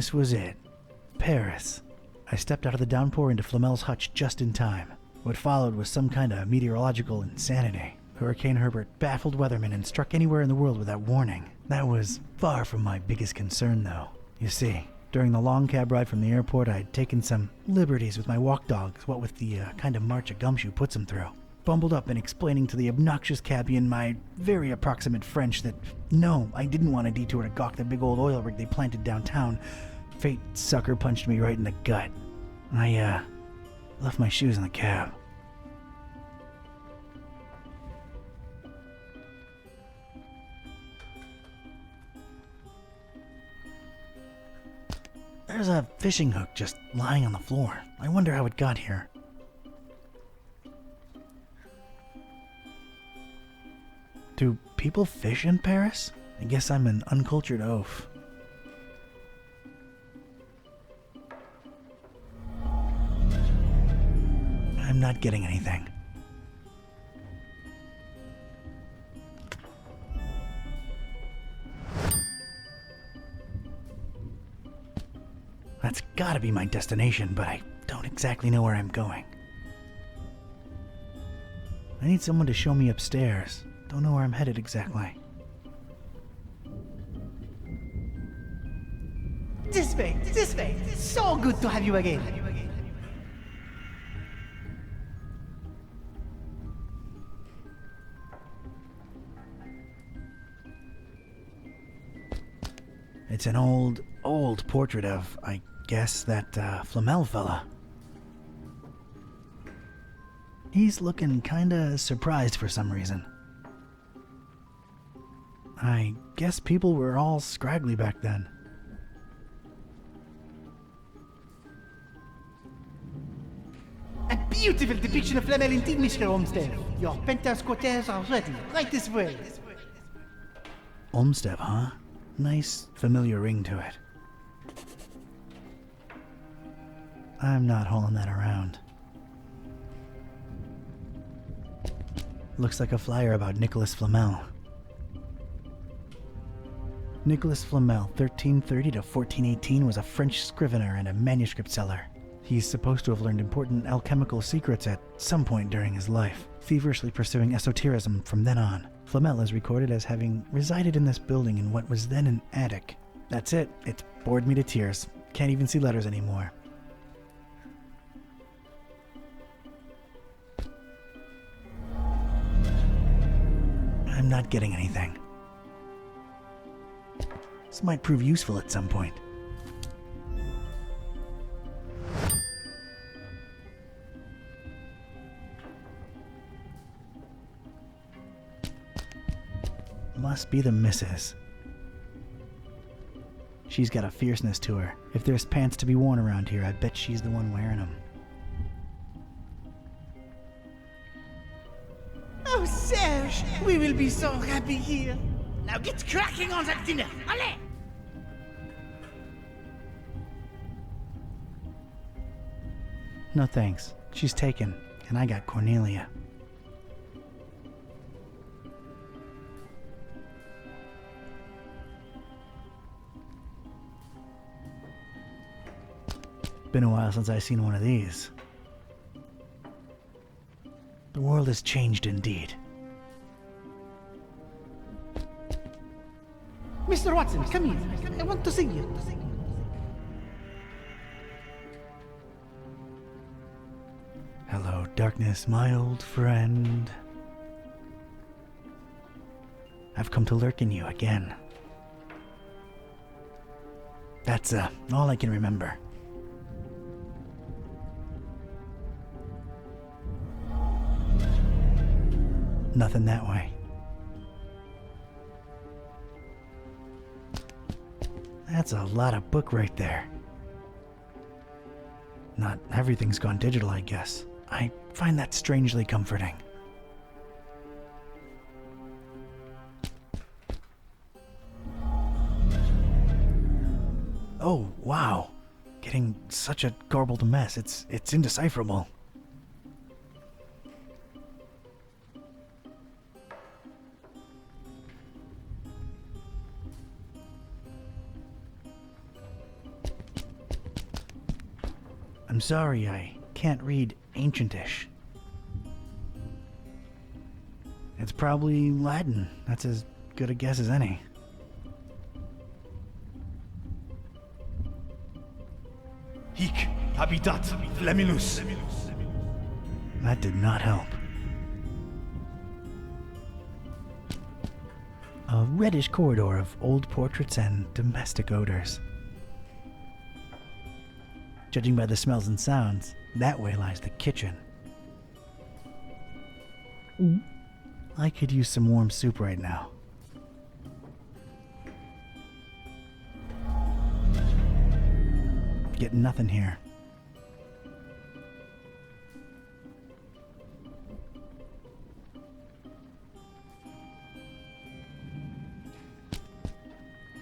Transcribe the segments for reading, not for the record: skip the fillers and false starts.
this was it. Paris. I stepped out of the downpour into Flamel's hutch just in time. What followed was some kind of meteorological insanity. Hurricane Herbert baffled weathermen and struck anywhere in the world without warning. That was far from my biggest concern, though. You see, during the long cab ride from the airport, I'd taken some liberties with my walk dogs, what with the kind of march a gumshoe puts them through. Bumbled up and explaining to the obnoxious cabbie in my very approximate French that, no, I didn't want a detour to gawk the big old oil rig they planted downtown. Fate sucker punched me right in the gut. I, left my shoes in the cab. There's a fishing hook just lying on the floor. I wonder how it got here. Do people fish in Paris? I guess I'm an uncultured oaf. I'm not getting anything. That's gotta be my destination, but I don't exactly know where I'm going. I need someone to show me upstairs. Don't know where I'm headed exactly. This way! It's so good to have you again! It's an old portrait of, I guess, that Flamel fella. He's looking kinda surprised for some reason. I guess people were all scraggly back then. A beautiful depiction of Flamel indeed, Mr. Olmsted. Your penthouse quarters are ready, right this way. Olmsted, huh? Nice, familiar ring to it. I'm not hauling that around. Looks like a flyer about Nicholas Flamel. Nicholas Flamel, 1330 to 1418, was a French scrivener and a manuscript seller. He's supposed to have learned important alchemical secrets at some point during his life, feverishly pursuing esotericism from then on. Flamel is recorded as having resided in this building in what was then an attic. That's it. It's bored me to tears. Can't even see letters anymore. I'm not getting anything. This might prove useful at some point. Must be the missus. She's got a fierceness to her. If there's pants to be worn around here, I bet she's the one wearing them. Oh, Serge, we will be so happy here. Now get cracking on that dinner. Allez! No thanks. She's taken, and I got Cornelia. Been a while since I've seen one of these. The world has changed indeed. Mr. Watson, come here. I want to see you. Hello, darkness, my old friend. I've come to lurk in you again. That's all I can remember. Nothing that way. That's a lot of book right there. Not everything's gone digital, I guess. I find that strangely comforting. Oh, wow. Getting such a garbled mess. It's indecipherable. I'm sorry, I can't read Ancientish. It's probably Latin. That's as good a guess as any. Hic habitat flaminus. That did not help. A reddish corridor of old portraits and domestic odors. Judging by the smells and sounds, that way lies the kitchen. I could use some warm soup right now. Get nothing here.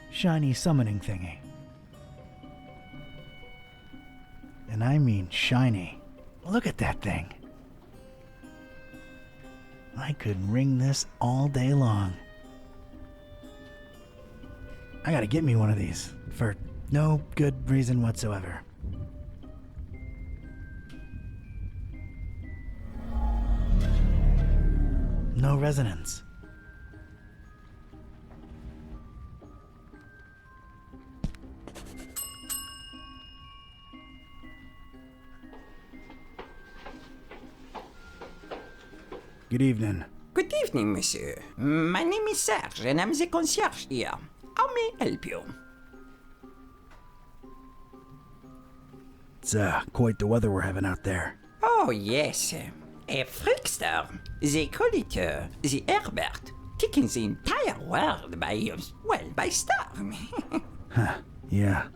Shiny summoning thingy. And I mean shiny. Look at that thing. I could ring this all day long. I gotta get me one of these, for no good reason whatsoever. No resonance. Good evening. Good evening, monsieur. My name is Serge, and I'm the concierge here. How may I help you? It's quite the weather we're having out there. Oh, yes. A freakster. They call it the Herbert, taking the entire world by storm. Huh, yeah.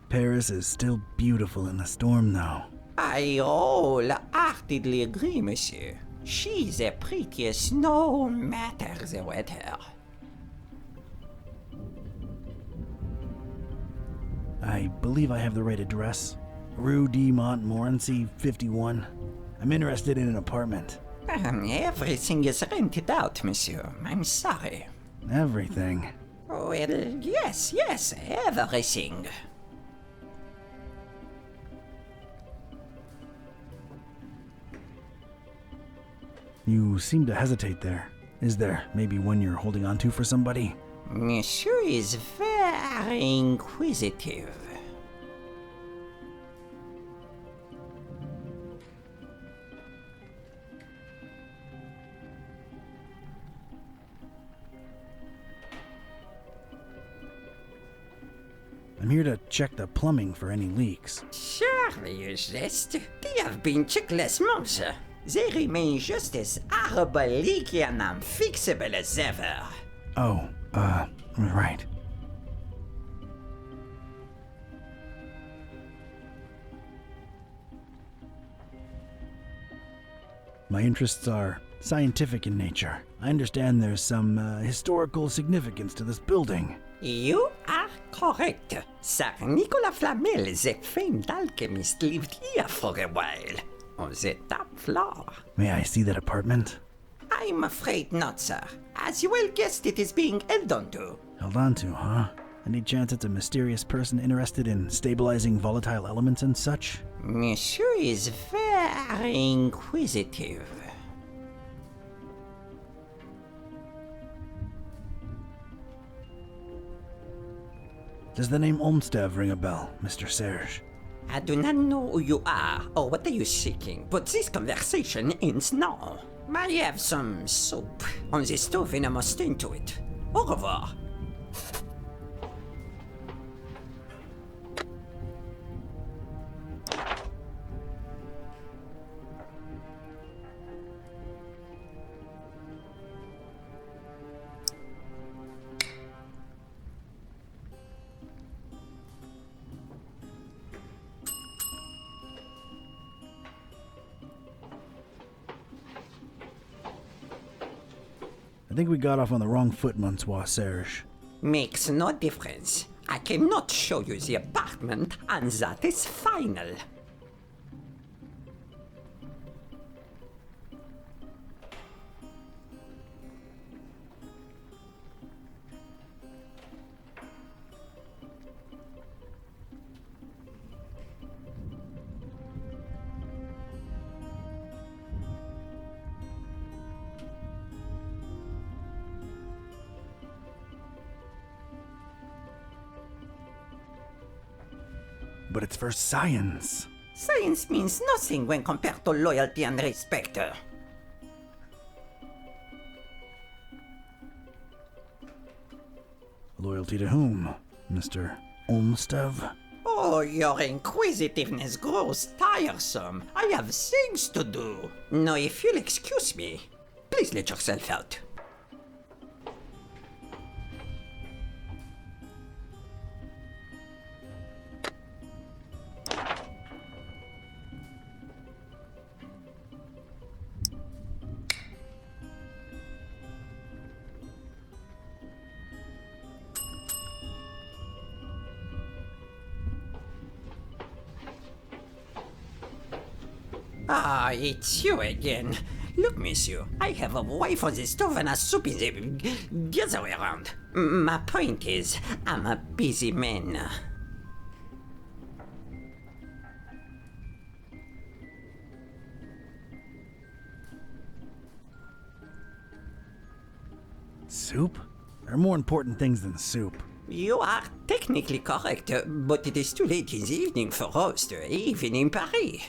Paris is still beautiful in the storm, though. I wholeheartedly agree, monsieur. She's the prettiest no matter the weather. I believe I have the right address. Rue de Montmorency, 51. I'm interested in an apartment. Everything is rented out, monsieur. I'm sorry. Everything. Well, yes, everything. You seem to hesitate there. Is there maybe one you're holding on to for somebody? Monsieur is very inquisitive. I'm here to check the plumbing for any leaks. Surely you jest. They have been checked last month. They remain just as horrible, leaky, and unfixable as ever. Oh, right. My interests are scientific in nature. I understand there's some historical significance to this building. You are correct. Sir Nicolas Flamel, the famed alchemist, lived here for a while. On the top floor. May I see that apartment? I'm afraid not, sir. As you well guessed, it is being held onto. Held on to, huh? Any chance it's a mysterious person interested in stabilizing volatile elements and such? Monsieur is very inquisitive. Does the name Olmstead ring a bell, Mr. Serge? I do not know who you are or what are you seeking, but this conversation ends now. I have some soup on the stove and I must tend to it. Au revoir. I think we got off on the wrong foot, Monsieur Serge. Makes no difference. I cannot show you the apartment, and that is final. but it's for science. Science means nothing when compared to loyalty and respect. Loyalty to whom, Mr. Olmsted? Oh, your inquisitiveness grows tiresome. I have things to do. Now, if you'll excuse me, please let yourself out. Ah, it's you again. Look, monsieur, I have a wife on the stove and a soup in the other way around. My point is, I'm a busy man. Soup? There are more important things than soup. You are technically correct, but it is too late in the evening for roast, even in Paris.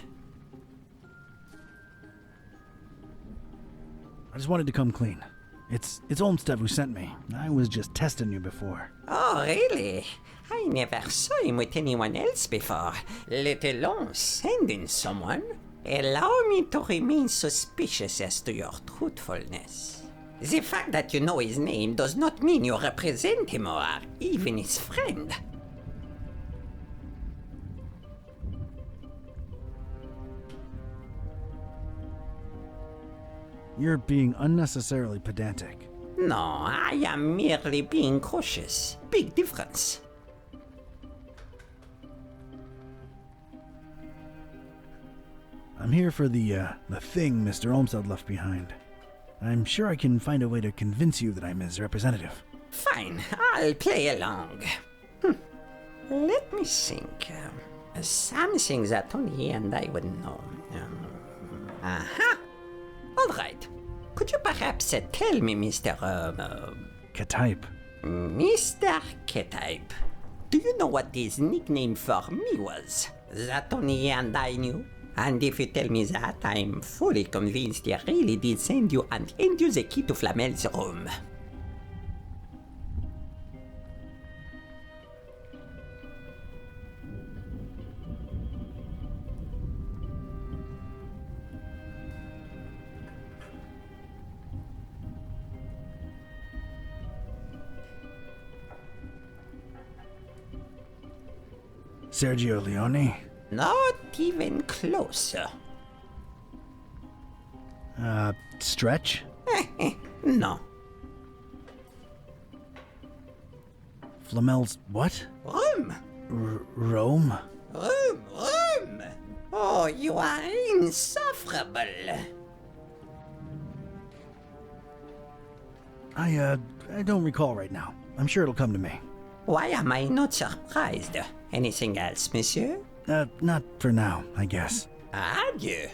I just wanted to come clean. It's Olmsted who sent me. I was just testing you before. Oh, really? I never saw him with anyone else before, let alone sending someone. Allow me to remain suspicious as to your truthfulness. The fact that you know his name does not mean you represent him or even his friend. You're being unnecessarily pedantic. No, I am merely being cautious. Big difference. I'm here for the thing Mr. Olmsted left behind. I'm sure I can find a way to convince you that I'm his representative. Fine, I'll play along. Let me think. Something that only he and I would know. Aha! All right. Could you perhaps tell me, Mr. K-type. Mr. K-type, do you know what his nickname for me was? That only he and I knew? And if you tell me that, I'm fully convinced he really did send you and hand you the key to Flamel's room. Sergio Leone? Not even close. Stretch? No. Flamel's what? Room. Rome? Room. Oh, you are insufferable. I don't recall right now. I'm sure it'll come to me. Why am I not surprised? Anything else, monsieur? Not for now, I guess. Adieu.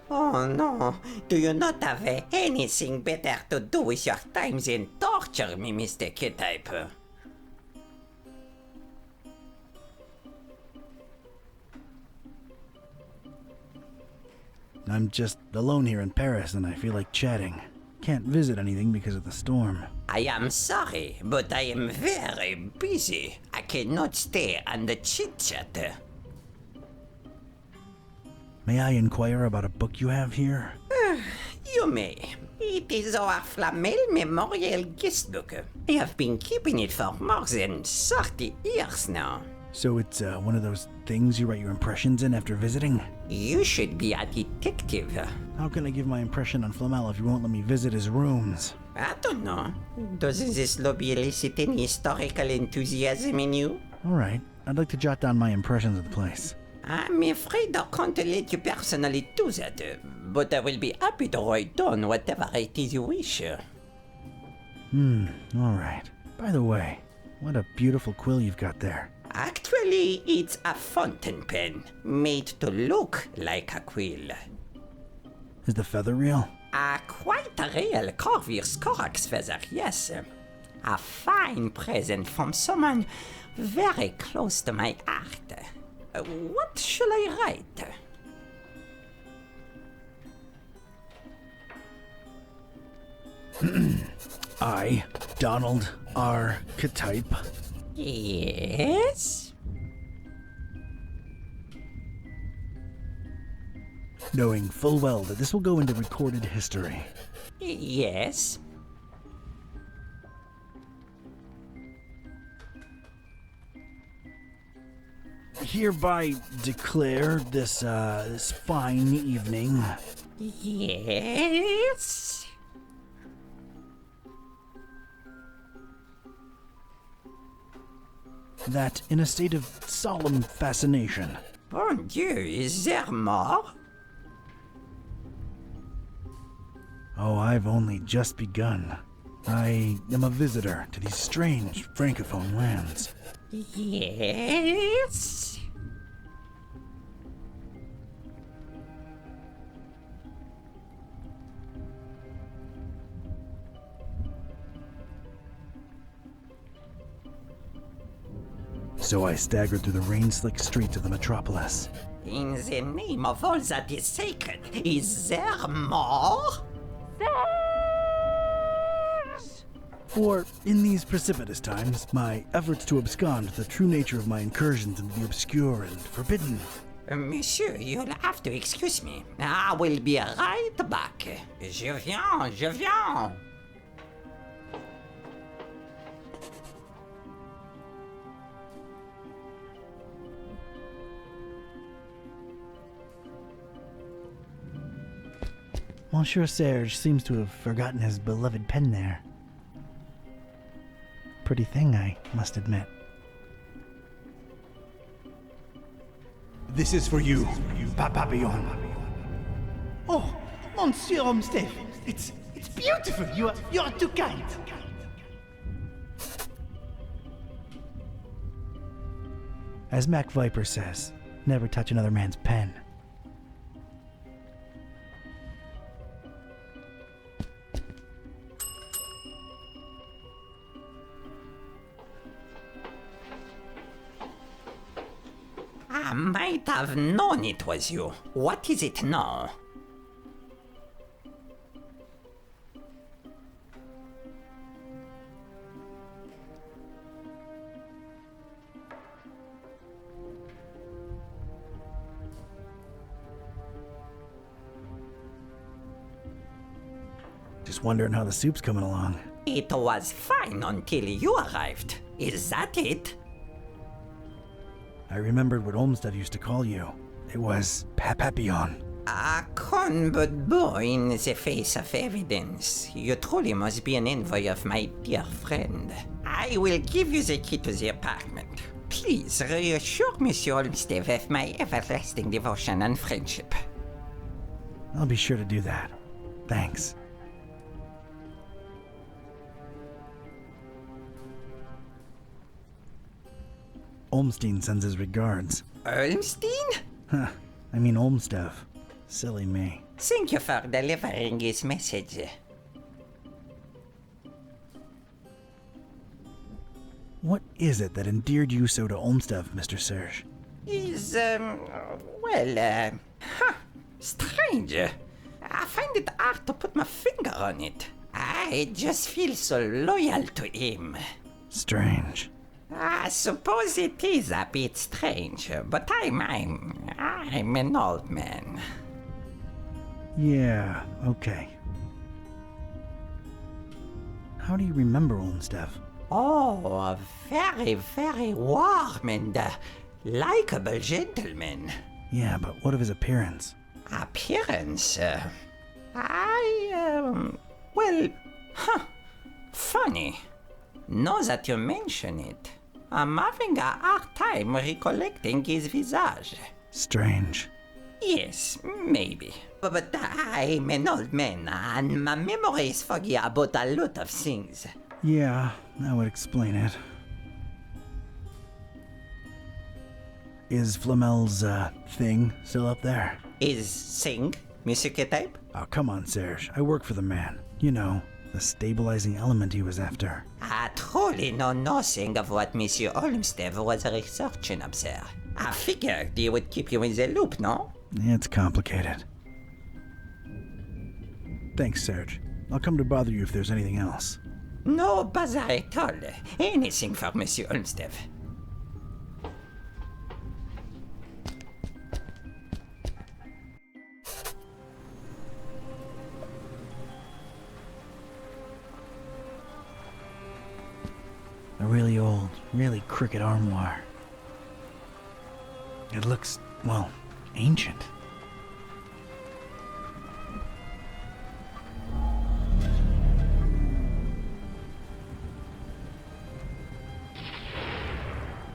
Oh no, do you not have anything better to do with your time than torture me, Mr. K-type? I'm just alone here in Paris and I feel like chatting. Can't visit anything because of the storm. I am sorry, but I am very busy. I cannot stay and chit-chat. May I inquire about a book you have here? You may. It is our Flamel Memorial Guest Book. I have been keeping it for more than 30 years now. So it's one of those things you write your impressions in after visiting? You should be a detective. How can I give my impression on Flamel if you won't let me visit his rooms? I don't know. Does this lobby elicit any historical enthusiasm in you? Alright, I'd like to jot down my impressions of the place. I'm afraid I can't let you personally do that, but I will be happy to write down whatever it is you wish. Alright. By the way, what a beautiful quill you've got there. Actually, it's a fountain pen, made to look like a quill. Is the feather real? Quite a real carvier's corax feather, yes. A fine present from someone very close to my heart. What shall I write? I, Donald R. Type. Yes? Knowing full well that this will go into recorded history. Yes? Hereby declare this fine evening Yes? that in a state of solemn fascination. Bon Dieu, is there more? Oh, I've only just begun. I am a visitor to these strange francophone lands. Yes? So I staggered through the rain-slick streets of the metropolis. In the name of all that is sacred, is there more? For, in these precipitous times, my efforts to abscond the true nature of my incursions into the obscure and forbidden. Monsieur, you'll have to excuse me. I will be right back. Je viens, je viens. Monsieur Serge seems to have forgotten his beloved pen there. Pretty thing, I must admit. This is for you, Papillon. Oh, Monsieur Olmsted, it's beautiful. You're too kind. As Mac Viper says, never touch another man's pen. I might have known it was you. What is it now? Just wondering how the soup's coming along. It was fine until you arrived. Is that it? I remembered what Olmsted used to call you. It was Papillon. A con but boy in the face of evidence. You truly must be an envoy of my dear friend. I will give you the key to the apartment. Please reassure Monsieur Olmsted of my everlasting devotion and friendship. I'll be sure to do that. Thanks. Olmstein sends his regards. Olmstein? Huh. I mean Olmstev. Silly me. Thank you for delivering his message. What is it that endeared you so to Olmstev, Mr. Serge? He's, strange. I find it hard to put my finger on it. I just feel so loyal to him. Strange. I suppose it is a bit strange, but I'm an old man. Yeah, okay. How do you remember Olmstev? Oh, a very, very warm and likable gentleman. Yeah, but what of his appearance? Appearance? Funny. Now that you mention it, I'm having a hard time recollecting his visage. Strange. Yes, maybe. But I'm an old man, and my memory is foggy about a lot of things. Yeah, that would explain it. Is Flamel's, thing still up there? Is Sing music type? Oh, come on, Serge. I work for the man. You know, the stabilizing element he was after. I truly know nothing of what Monsieur Olmsted was researching up there. I figured he would keep you in the loop, no? It's complicated. Thanks, Serge. I'll come to bother you if there's anything else. No bother at all. Anything for Monsieur Olmsted. A really old, really crooked armoire. It looks, well, ancient.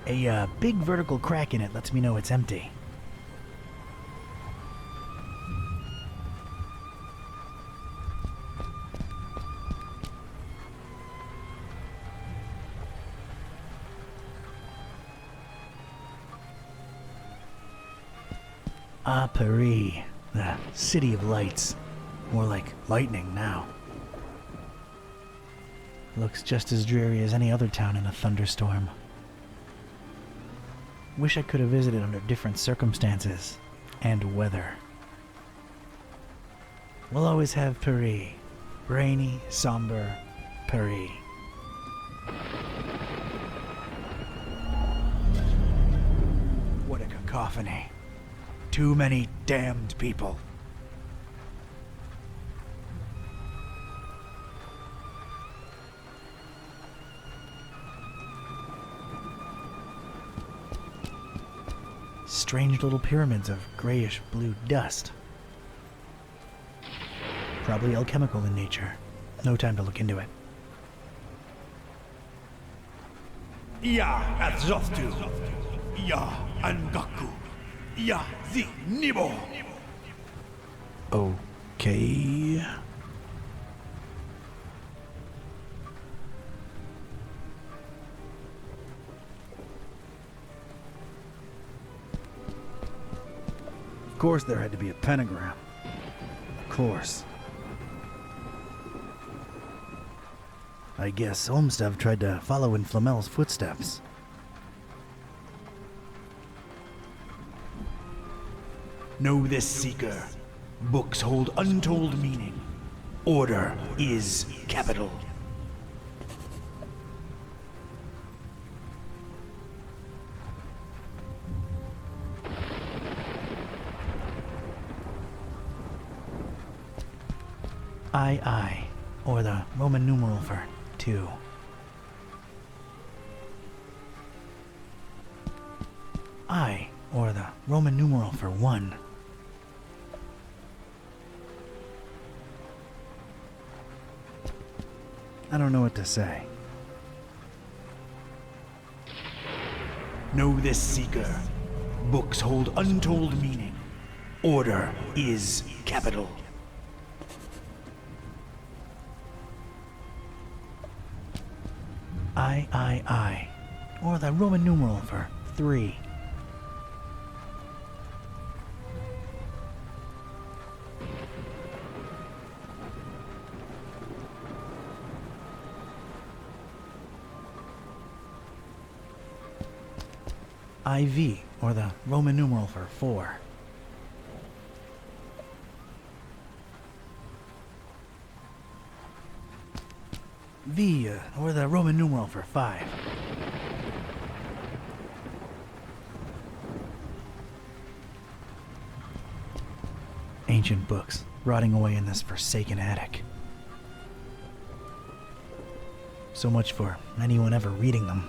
A big vertical crack in it lets me know it's empty. Paris, the city of lights. More like lightning now. Looks just as dreary as any other town in a thunderstorm. Wish I could have visited under different circumstances and weather. We'll always have Paris. Rainy, somber Paris. What a cacophony. Too many damned people. Strange little pyramids of grayish blue dust. Probably alchemical in nature. No time to look into it. Ya Azoftu, Ya Angaku, Ya Zi Nibo. Okay. Of course there had to be a pentagram. Of course. I guess Olmsted tried to follow in Flamel's footsteps. Know this, seeker. Books hold untold meaning. Order is capital. II, or the Roman numeral for 2. I, or the Roman numeral for 1. I don't know what to say. Know this, seeker. Books hold untold meaning. Order is capital. III, or the Roman numeral for 3. IV, or the Roman numeral for 4. V, or the Roman numeral for 5. Ancient books, rotting away in this forsaken attic. So much for anyone ever reading them.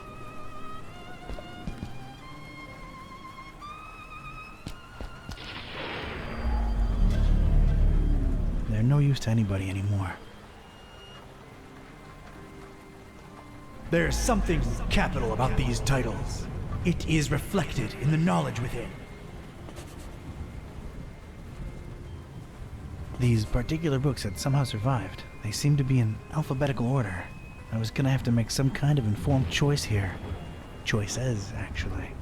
They're no use to anybody anymore. There's something capital about these titles. It is reflected in the knowledge within. These particular books had somehow survived. They seemed to be in alphabetical order. I was gonna have to make some kind of informed choice here. Choices, actually.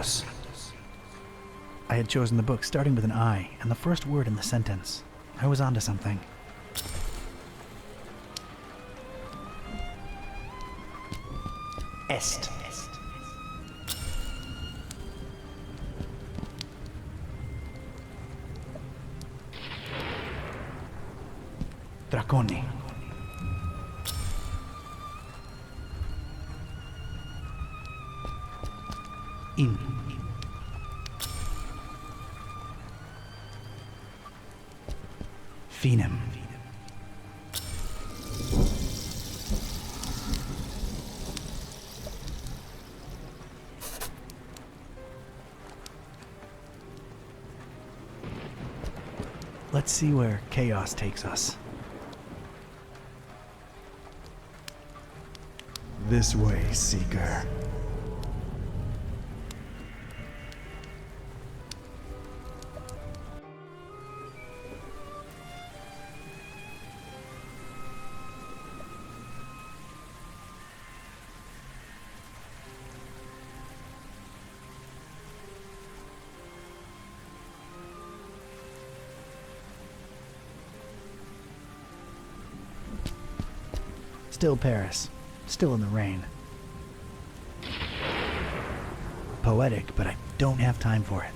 Stratus. I had chosen the book starting with an I and the first word in the sentence. I was onto something. Est. Draconi. In. Finem. Let's see where chaos takes us. This way, Seeker. Still Paris. Still in the rain. Poetic, but I don't have time for it.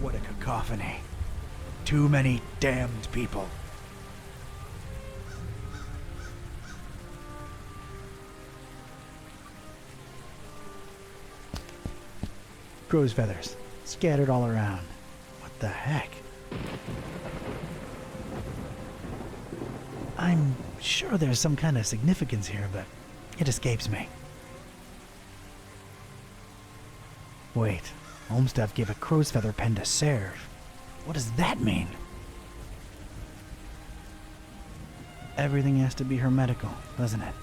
What a cacophony. Too many damned people. Crow's feathers. Scattered all around. What the heck? I'm sure there's some kind of significance here, but it escapes me. Wait, Olmsted gave a crow's feather pen to Serve. What does that mean? Everything has to be hermetical, doesn't it?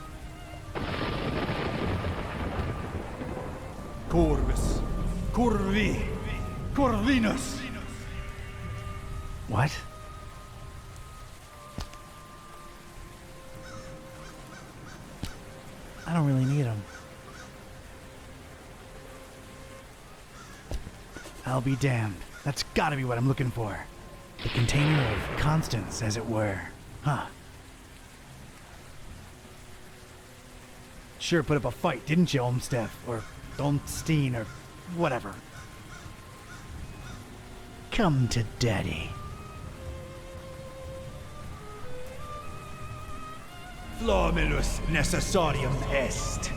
Corvus. Corvi. Corvinus. What? I don't really need them. I'll be damned. That's gotta be what I'm looking for. The container of constants, as it were. Huh. Sure put up a fight, didn't you, Olmsted? Or Olmstein, or whatever. Come to Daddy. Flomulus necessarium est.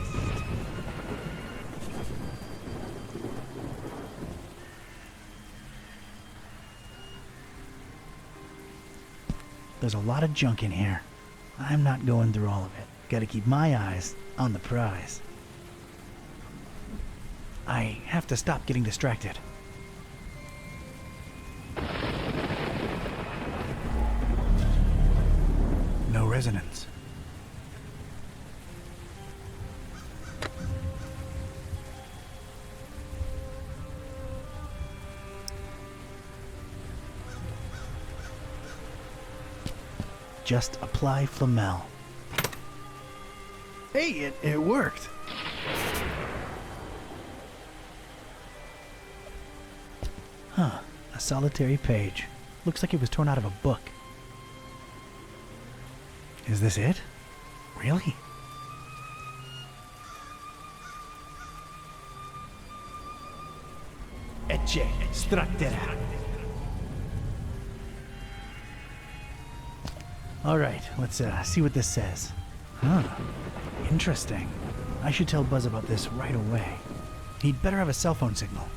There's a lot of junk in here. I'm not going through all of it. Gotta keep my eyes on the prize. I have to stop getting distracted. No resonance. Just apply Flamel. Hey, it worked. Huh, a solitary page. Looks like it was torn out of a book. Is this it? Really? Ecce structera. All right, let's see what this says. Huh, interesting. I should tell Buzz about this right away. He'd better have a cell phone signal.